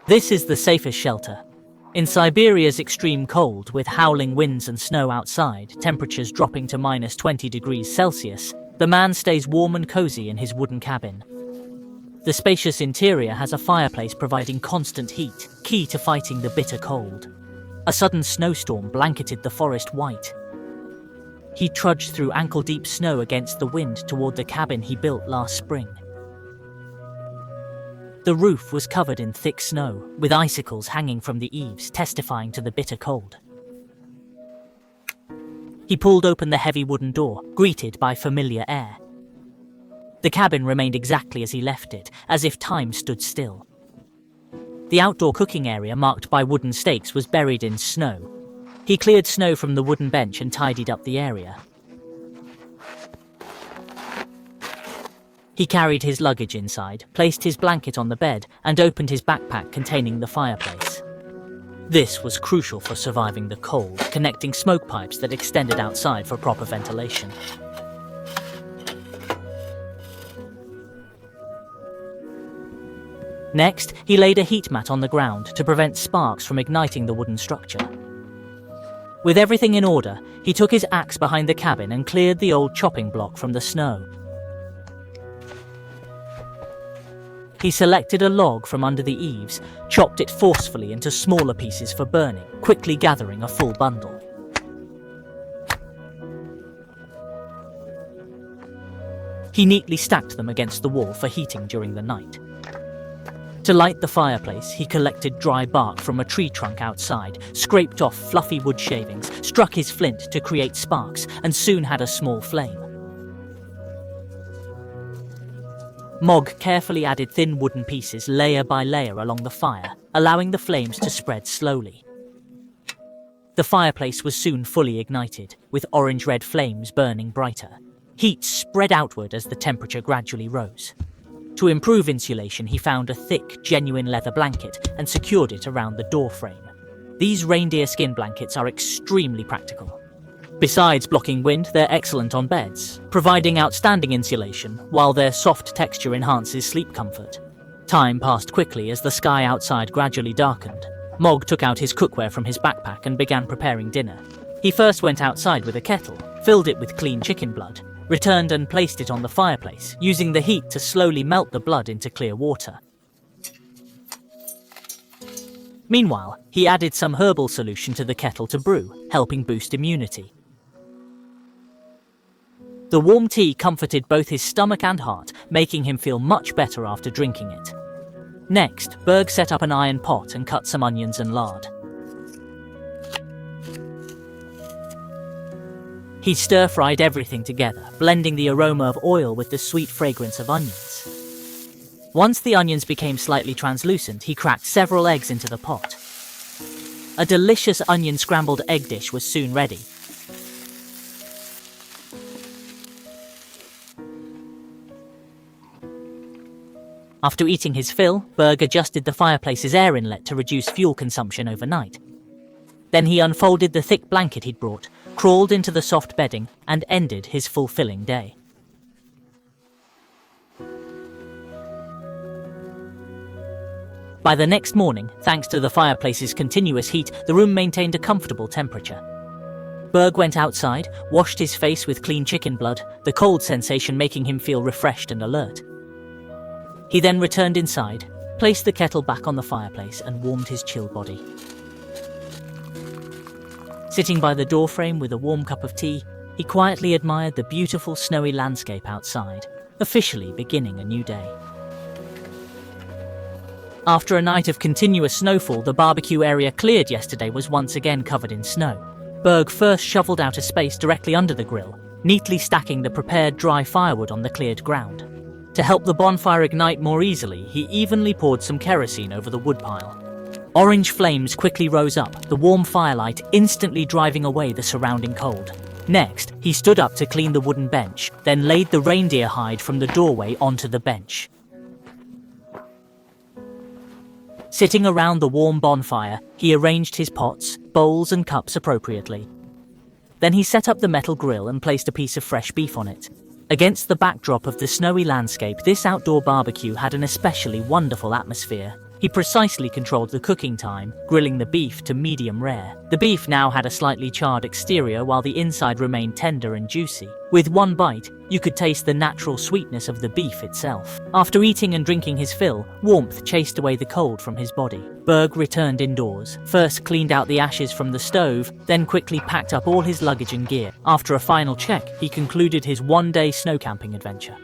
This is the safest shelter. In Siberia's extreme cold, with howling winds and snow outside, temperatures dropping to minus 20 degrees Celsius, the man stays warm and cozy in his wooden cabin. The spacious interior has a fireplace providing constant heat, key to fighting the bitter cold. A sudden snowstorm blanketed the forest white. He trudged through ankle-deep snow against the wind toward the cabin he built last spring. The roof was covered in thick snow, with icicles hanging from the eaves, testifying to the bitter cold. He pulled open the heavy wooden door, greeted by familiar air. The cabin remained exactly as he left it, as if time stood still. The outdoor cooking area, marked by wooden stakes, was buried in snow. He cleared snow from the wooden bench and tidied up the area. He carried his luggage inside, placed his blanket on the bed, and opened his backpack containing the fireplace. This was crucial for surviving the cold, connecting smoke pipes that extended outside for proper ventilation. Next, he laid a heat mat on the ground to prevent sparks from igniting the wooden structure. With everything in order, he took his axe behind the cabin and cleared the old chopping block from the snow. He selected a log from under the eaves, chopped it forcefully into smaller pieces for burning, quickly gathering a full bundle. He neatly stacked them against the wall for heating during the night. To light the fireplace, he collected dry bark from a tree trunk outside, scraped off fluffy wood shavings, struck his flint to create sparks, and soon had a small flame. Mog carefully added thin wooden pieces layer by layer along the fire, allowing the flames to spread slowly. The fireplace was soon fully ignited, with orange-red flames burning brighter. Heat spread outward as the temperature gradually rose. To improve insulation, he found a thick, genuine leather blanket and secured it around the door frame. These reindeer skin blankets are extremely practical. Besides blocking wind, they're excellent on beds, providing outstanding insulation, while their soft texture enhances sleep comfort. Time passed quickly as the sky outside gradually darkened. Mog took out his cookware from his backpack and began preparing dinner. He first went outside with a kettle, filled it with clean chicken blood, returned and placed it on the fireplace, using the heat to slowly melt the blood into clear water. Meanwhile, he added some herbal solution to the kettle to brew, helping boost immunity. The warm tea comforted both his stomach and heart, making him feel much better after drinking it. Next, Berg set up an iron pot and cut some onions and lard. He stir-fried everything together, blending the aroma of oil with the sweet fragrance of onions. Once the onions became slightly translucent, he cracked several eggs into the pot. A delicious onion scrambled egg dish was soon ready. After eating his fill, Berg adjusted the fireplace's air inlet to reduce fuel consumption overnight. Then he unfolded the thick blanket he'd brought, crawled into the soft bedding, and ended his fulfilling day. By the next morning, thanks to the fireplace's continuous heat, the room maintained a comfortable temperature. Berg went outside, washed his face with clean chicken blood, the cold sensation making him feel refreshed and alert. He then returned inside, placed the kettle back on the fireplace, and warmed his chill body. Sitting by the doorframe with a warm cup of tea, he quietly admired the beautiful snowy landscape outside, officially beginning a new day. After a night of continuous snowfall, the barbecue area cleared yesterday was once again covered in snow. Berg first shoveled out a space directly under the grill, neatly stacking the prepared dry firewood on the cleared ground. To help the bonfire ignite more easily, he evenly poured some kerosene over the woodpile. Orange flames quickly rose up, the warm firelight instantly driving away the surrounding cold. Next, he stood up to clean the wooden bench, then laid the reindeer hide from the doorway onto the bench. Sitting around the warm bonfire, he arranged his pots, bowls, and cups appropriately. Then he set up the metal grill and placed a piece of fresh beef on it. Against the backdrop of the snowy landscape, this outdoor barbecue had an especially wonderful atmosphere. He precisely controlled the cooking time, grilling the beef to medium rare. The beef now had a slightly charred exterior while the inside remained tender and juicy. With one bite, you could taste the natural sweetness of the beef itself. After eating and drinking his fill, warmth chased away the cold from his body. Berg returned indoors, first cleaned out the ashes from the stove, then quickly packed up all his luggage and gear. After a final check, he concluded his one-day snow camping adventure.